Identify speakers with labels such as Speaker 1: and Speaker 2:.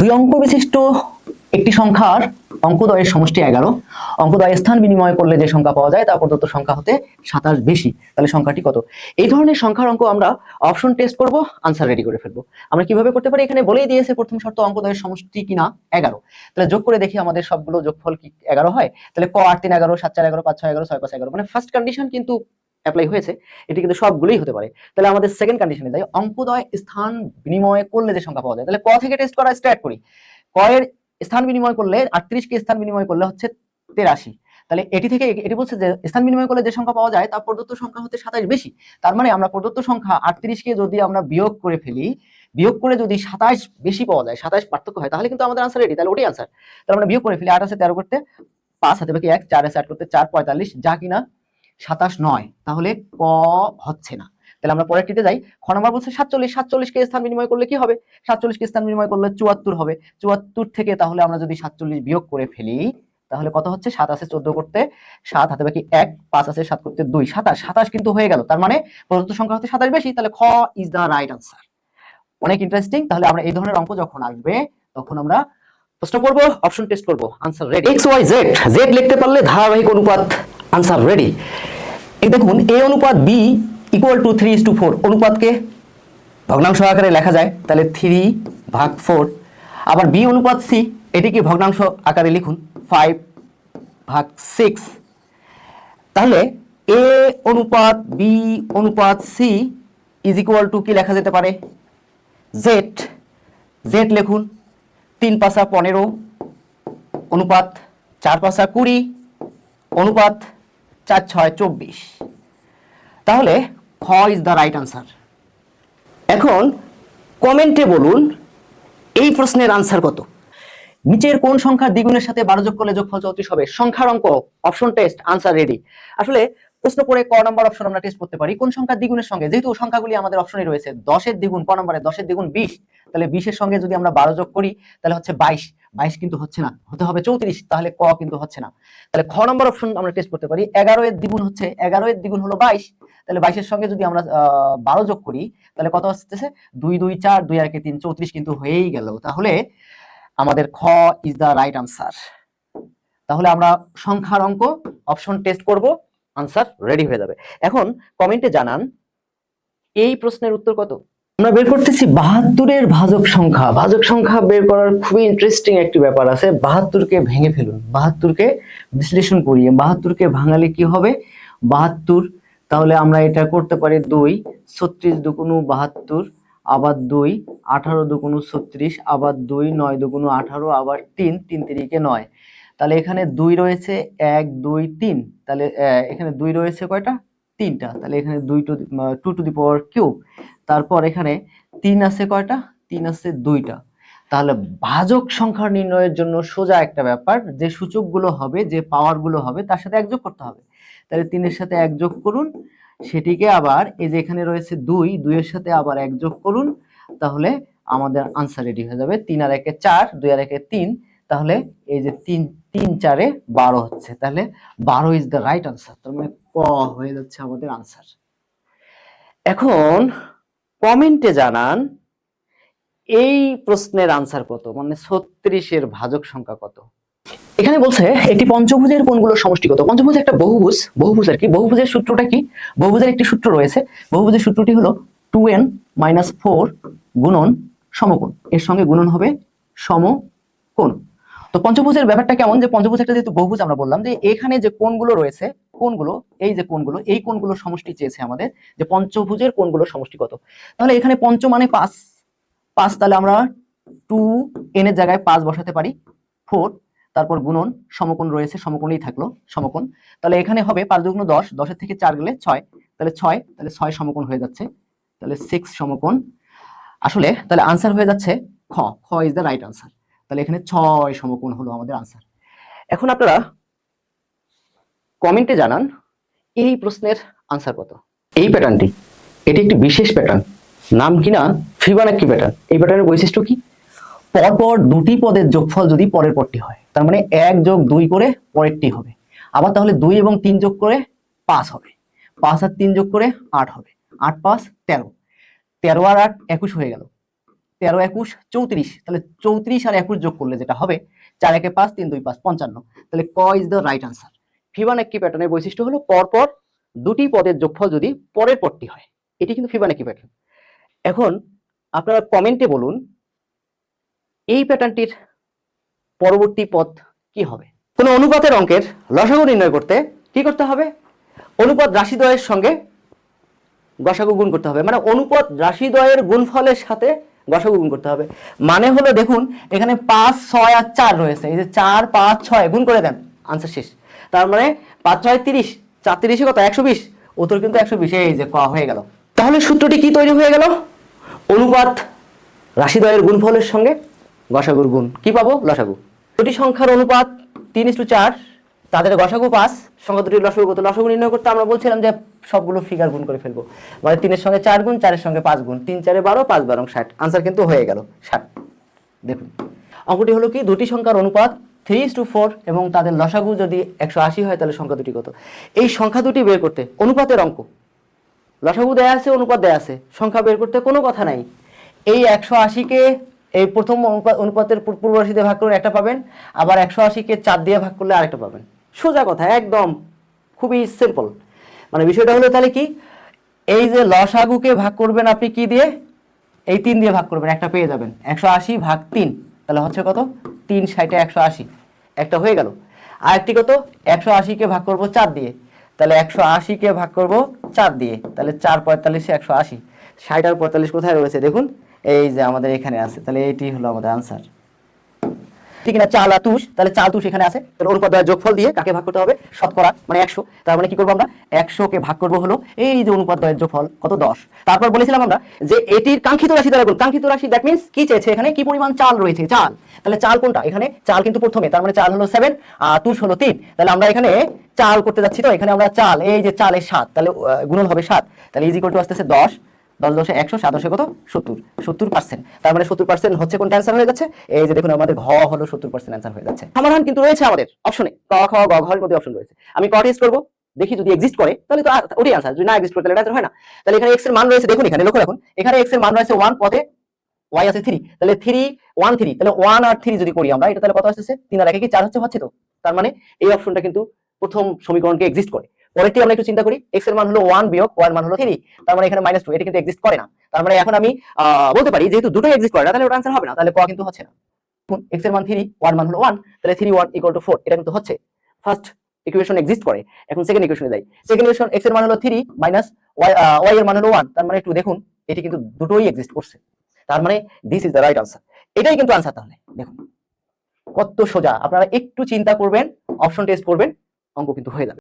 Speaker 1: দুই অঙ্ক বিশিষ্ট একটি সংখ্যার অঙ্কদ্বয়ের সমষ্টি 11, অঙ্কদ্বয় স্থান বিনিময় করলে যে সংখ্যা পাওয়া যায় তা প্রদত্ত সংখ্যা হতে 27 বেশি, তাহলে সংখ্যাটি কত? এই ধরনের সংখ্যার অঙ্ক আমরা অপশন টেস্ট করব, আনসার রেডি করে ফেলবো। আমরা কিভাবে করতে পারি? এখানে বলেই দিয়েছে প্রথম শর্ত অঙ্কদ্বয়ের সমষ্টি কিনা 11, তাহলে যোগ করে দেখি আমাদের সবগুলো যোগফল কি 11 হয়। তাহলে ক 8 3 11, 7 4 11, 5 6 11, 6 5 11, মানে ফার্স্ট কন্ডিশন কিন্তু অ্যাপ্লাই হয়েছে, এটি কিন্তু সবগুলোই হতে পারে। তাহলে আমাদের সেকেন্ড কন্ডিশনে যাই, অঙ্কদ্বয় স্থান বিনিময় করলে যে সংখ্যা পাওয়া যায়, তাহলে ক থেকে টেস্ট করা স্টার্ট করি। ক এর স্থান বিনিময় করলে 38 কে স্থান বিনিময় করলে হচ্ছে 83, তাহলে এটি থেকে এটি বলছে যে স্থান বিনিময় করলে যে সংখ্যা পাওয়া যায় তা প্রদত্ত সংখ্যা হতে 27 বেশি। তার মানে আমরা প্রদত্ত সংখ্যা 38 কে যদি আমরা বিয়োগ করে ফেলি, বিয়োগ করে যদি 27 বেশি পাওয়া যায়, 27 পার্থক্য হয়, তাহলে কিন্তু আমাদের আনসার রেডি। তাহলে ওটাই আনসার। তাহলে আমরা বিয়োগ করে ফেলি, 8 আছে 13 করতে 5 হাতে বাকি 1, 4 আছে 8 করতে 4 45, যা কিনা 27 নয়, তাহলে ক হচ্ছে না। তাহলে আমরা পরেরটিতে যাই। খ নাম্বার বলছে 47, 47 কে স্থান বিনিময় করলে কি হবে? 47 কে স্থান বিনিময় করলে 74 হবে। 74 থেকে তাহলে আমরা যদি 47 বিয়োগ করে ফেলি, তাহলে কত হচ্ছে? 7 আছে 14 করতে 7 হাতে বাকি 1, 5 আছে 7 করতে 2, 27, 27 কিন্তু হয়ে গেল। তার মানে প্রদত্ত সংখ্যা হতে 27 বেশি, তাহলে খ ইজ দা রাইট আনসার। অনেক ইন্টারেস্টিং। তাহলে আমরা এই ধরনের অঙ্ক যখন আসবে তখন আমরা প্রশ্ন করব, অপশন টেস্ট করব, answer ready. X Y Z, Z লিখতে পারলে ধারাবাহিক অনুপাত, আনসার রেডি। এই দেখুন, এ অনুপাত বি ইকুয়াল টু 3:4, অনুপাতকে ভগ্নাংশ আকারে লেখা যায়, তাহলে 3/4। আবার বি অনুপাত সি, এটিকে ভগ্নাংশ আকারে লিখুন 5/6। তাহলে এ অনুপাত বি অনুপাত সি ইজ ইকুয়াল টু কি লেখা যেতে পারে? জেড। জেড লিখুন 3 × 5 = 15, অনুপাত 4 × 5 = 20, অনুপাত 4 × 6 = 24। তাহলে খ ইজ দ্য রাইট আনসার। এখন কমেন্টে বলুন এই প্রশ্নের আনসার কত? নিচের কোন সংখ্যার দ্বিগুণের সাথে 12 যোগ করলে যোগফল 34 হবে? সংখ্যার অঙ্ক, অপশন টেস্ট, আনসার রেডি। আসলে প্রশ্ন পড়ে ক নাম্বার অপশন আমরা টেস্ট করতে পারি কোন সংখ্যার দ্বিগুণের সঙ্গে, যেহেতু সংখ্যাগুলি আমাদের অপশনে রয়েছে। 10 এর দ্বিগুণ ক নম্বরে? 10 এর দ্বিগুণ 20, তাহলে 20 এর সঙ্গে যদি আমরা 12 যোগ করি তাহলে হচ্ছে 22, 22 কিন্তু হচ্ছে না, হতে হবে 34, তাহলে ক কিন্তু হচ্ছে না। তাহলে খ নম্বর অপশন আমরা টেস্ট করতে পারি। 11 এর দ্বিগুণ হচ্ছে, 11 এর দ্বিগুণ হলো 22, তাহলে 22 এর সঙ্গে যদি আমরা 12 যোগ করি তাহলে কত আসতেছে? 2 2 4, 2 আর 3, 34 কিন্তু হয়েই গেল। তাহলে আমাদের খ ইজ দা রাইট আনসার। তাহলে আমরা সংখ্যার অঙ্ক, অপশন টেস্ট করব, আনসার রেডি হয়ে যাবে। এখন কমেন্টে জানান এই প্রশ্নের উত্তর কত? আমরা বের করতেছি 72 এর ভাজক সংখ্যা। ভাজক সংখ্যা বের করার খুবই ইন্টারেস্টিং একটি ব্যাপার আছে। 72 কে ভেঙে ফেলুন, 72 কে বিশ্লেষণ করি। 72 কে ভাঙালে কি হবে? 72, তাহলে আমরা এটা করতে পারি 2, 36 দুগুণ 72, আবার 2, 18 দুগুণ 36, আবার 2, 9 দুগুণ 18, আবার 3, 3 3 9। তাহলে এখানে 2 রয়েছে, 1 2 3, তাহলে এখানে 2 রয়েছে কয়টা? 3টা, তাহলে এখানে 2 টু দি পাওয়ার কিউব। তারপর এখানে 3 আছে কয়টা? 3 আছে 2টা। তাহলে ভাজক সংখ্যা নির্ণয়ের জন্য সোজা একটা ব্যাপার, যে সূচকগুলো হবে, যে পাওয়ারগুলো হবে তার সাথে 1 যোগ করতে হবে। তাহলে 3 এর সাথে 1 যোগ করুন, সেটিকে আবার এই যে এখানে রয়েছে 2, 2 এর সাথে আবার 1 যোগ করুন, তাহলে আমাদের আনসার রেডি হয়ে যাবে। 3 আর 1 এ 4, 2 আর 1 এ 3, তাহলে এই যে 3 3 4 এ 12 হচ্ছে, তাহলে 12 ইজ দ্য রাইট আনসার। তার মানে ক হয়ে যাচ্ছে আমাদের আনসার। এখন কমেন্টে জানান এই প্রশ্নের আনসার কত, মানে 36 এর ভাজক সংখ্যা কত? এখানে বলছে একটি পঞ্চভুজের কোণগুলোর সমষ্টি কত? পঞ্চভুজ একটা বহুভুজ, বহুভুজ আর কি। বহুভুজের সূত্রটা কি? বহুভুজের একটি সূত্র রয়েছে। বহুভুজের সূত্রটি হলো 2n - 4 গুণন সমকোণ, এর সঙ্গে গুণন হবে সমকোণ। তো পঞ্চভুজের ব্যাপারটা কেমন, যে পঞ্চভুজ একটা যেহেতু বহুভুজ, আমরা বললাম যে এখানে যে কোণগুলো রয়েছে, কোণগুলো, এই যে কোণগুলো, এই কোণগুলোর সমষ্টি চেয়েছে আমাদের, যে পঞ্চভুজের কোণগুলোর সমষ্টি কত। তাহলে এখানে পঞ্চ মানে 5, 5, তাহলে আমরা 2n এর জায়গায় 5 বসাতে পারি, 4, তারপর গুণন সমকোণ রয়েছে, সমকোণেই থাকলো সমকোণ। তাহলে এখানে হবে 5 দুগুণ 10, 10 এর থেকে 4 গেলে 6, তাহলে 6, তাহলে 6 সমকোণ হয়ে যাচ্ছে, তাহলে 6 সমকোণ। আসলে তাহলে আনসার হয়ে যাচ্ছে খ, খ ইজ দ্য রাইট আনসার। তাহলে এখানে 6 সমকোণ হলো আমাদের আনসার। এখন আপনারা কমেন্টে জানান এই প্রশ্নের আনসার কত? এই প্যাটার্নটি, এটি একটি বিশেষ প্যাটার্ন, নাম কিনা ফিবোনাক্সি প্যাটার্ন। এই প্যাটার্নের বৈশিষ্ট্য কি? পরপর দুটি পদের যোগফল যদি পরের পরটি হয়, তার মানে 1 যোগ 2 করে পরেরটি হবে। আবার তাহলে 2 এবং 3 যোগ করে 5 হবে, 5 আর 3 যোগ করে 8 হবে, 8 5 13, 13 আর 8 21 হয়ে গেল। 13 21 34, তাহলে 34 আর 21 যোগ করলে যেটা হবে 4 1 5 3 2 5 55, তাহলে ক is the right answer. Fibonacci প্যাটার্নের বৈশিষ্ট্য হলো পরপর দুটি পদের যোগফল যদি পরের পদটি হয়, এটি কিন্তু ফিবোনাকি প্যাটার্ন। এখন আপনারা কমেন্টে বলুন এই প্যাটার্নটির পরবর্তী পদ কি হবে। কোন অনুপাতের অঙ্কের লসাগু নির্ণয় করতে কি করতে হবে? অনুপাত রাশিদ্বয়ের সঙ্গে গসাগু গুণ করতে হবে, মানে অনুপাত রাশিদ্বয়ের গুণফলের সাথে গসাগু গুণ করতে হবে। মানে হলো দেখুন এখানে 5 6 আর 4 রয়েছে, এই যে 4 5 6 গুণ করে দেন, আনসার শেষ। তার মানে 5 6 30, 4 30 কত 120, উত্তর কিন্তু 120, এই যে ক হয়ে গেল। তাহলে সূত্রটি কি তৈরি হয়ে গেল? অনুপাত রাশিদ্বয়ের গুণফলের সঙ্গে গসাগুর গুণ, কি পাবো? লসাগু। দুটি সংখ্যার অনুপাত 3:4, তাদের গসাগু 5, সংখ্যা দুটির লসাগু কত? লসাগু নির্ণয় করতে আমরা বলছিলাম যে সবগুলো ফিগার গুণ করে ফেলবো, মানে 3 এর সঙ্গে 4 গুণ, 4 এর সঙ্গে 5 গুণ, 3 4 12, 5 12 60, আনসার কিন্তু হয়ে গেল 60। দেখুন অঙ্কটি হলো কি, দুটি সংখ্যার অনুপাত 3:4 এবং তাদের লসাগু যদি 180 হয় তাহলে সংখ্যা দুটি কত? এই সংখ্যা দুটি বের করতে অনুপাতের অঙ্ক, লসাগু দেয়া আছে, অনুপাত দেয়া আছে, সংখ্যা বের করতে কোনো কথা নাই। এই 180-কে এই প্রথম অনুপাতের পূর্ব রাশি দিয়ে ভাগ করলে একটা পাবেন, আবার 180-কে 4 দিয়ে ভাগ করলে আরেকটা পাবেন। সোজা কথা, একদম খুবই সিম্পল। মানে বিষয়টা হলো তাহলে কি, এই যে লসাগুকে ভাগ করবেন আপনি কি দিয়ে? এই 3 দিয়ে ভাগ করবেন, একটা পেয়ে যাবেন। 180 ভাগ 3, তাহলে হচ্ছে কত? 3 60 180, একটা হয়ে গেল। আর একটি কত? 180-কে ভাগ করব 4 দিয়ে, তাহলে 180-কে ভাগ করব 4 দিয়ে, তাহলে 4 45 180, 60 আর 45 কোথায় রয়েছে দেখুন, এই যে আমাদের এখানে আছে, তাহলে এটি হলো আমাদের আনসার। ঠিক না? 4 আর 2, তাহলে 4 2 এখানে আছে, তাহলে অনুপাত দ্বয়ের যোগফল দিয়ে কাকে ভাগ করতে হবে? শতকরা, মানে 100। তার মানে কি করব আমরা? 100-কে ভাগ করব হলো এই যে অনুপাত দ্বয়ের যোগফল কত? 10। তারপর বলেছিলাম আমরা যে এটির কাঙ্ক্ষিত রাশি দ্বারা গুণ। কাঙ্ক্ষিত রাশি দ্যাট মিন্স কি চেয়েছে এখানে? কি পরিমাণ চাল রয়েছে? চাল। তাহলে চাল কোনটা? এখানে চাল কিন্তু প্রথমে, তার মানে চাল হলো 7 আর তুষ হলো 3, তাহলে আমরা এখানে চাল করতে যাচ্ছি, তো এখানে আমরা চাল, এই যে চালের 7, তাহলে গুণন হবে 7, তাহলে ইজ ইকুয়াল টু আসতেছে 10, 10 10 100, 7 10 কত? 70, 70%। তার মানে 70% হচ্ছে কোনটা অ্যান্সার হয়ে যাচ্ছে? এই যে দেখুন আমাদের ঘ হলো 70% অ্যান্সার হয়ে যাচ্ছে। সমাধান কিন্তু রয়েছে আমাদের অপশনে, ক খ গ ঘ এর মধ্যে অপশন রয়েছে। আমি ক টেস্ট করব, দেখি যদি এক্সিস্ট করে তাহলে তো ওটাই আনসার, যদি না এক্সিস্ট করে তাহলে এটা হয় না। তাহলে এখানে x এর মান রয়েছে, দেখুন এখানে লক্ষ্য রাখুন, এখানে x এর মান রয়েছে 1, পদে y আছে 3, তাহলে 3 1 3, তাহলে 1 আর 3 যদি করি আমরা, এটা তাহলে কত আসছে? 3 আর 1 কি 4 হচ্ছে তো। তার মানে এই অপশনটা কিন্তু প্রথম সমীকরণকে এক্সিস্ট করে। পরেরটি আমরা একটু চিন্তা করি, x এর মান হলো 1 বিয়োগ y এর মান হলো 3, তার মানে এখানে -2, এটা কিন্তু এক্সিস্ট করে না। তার মানে এখন আমি বলতে পারি যেহেতু দুটোই এক্সিস্ট করে না, তাহলে ওটা আনসার হবে না, তাহলে ক কিন্তু হচ্ছে না। দেখুন x এর মান 3, y এর মান হলো 1, তাহলে 3 1 = 4, এটা কিন্তু হচ্ছে। ফার্স্ট ইকুয়েশন এক্সিস্ট করে। এখন সেকেন্ড ইকুয়েশনে যাই। সেকেন্ড ইকুয়েশন, x এর মান হলো 3 মাইনাস y এর মান হলো 1, তার মানে একটু দেখুন এটি কিন্তু দুটোই এক্সিস্ট করছে, তার মানে this is the right answer. এটাই কিন্তু আনসার। তাহলে দেখুন কত সোজা, আপনারা একটু চিন্তা করবেন, অপশন টেস্ট করবেন, অঙ্ক কিন্তু হয়ে যাবে।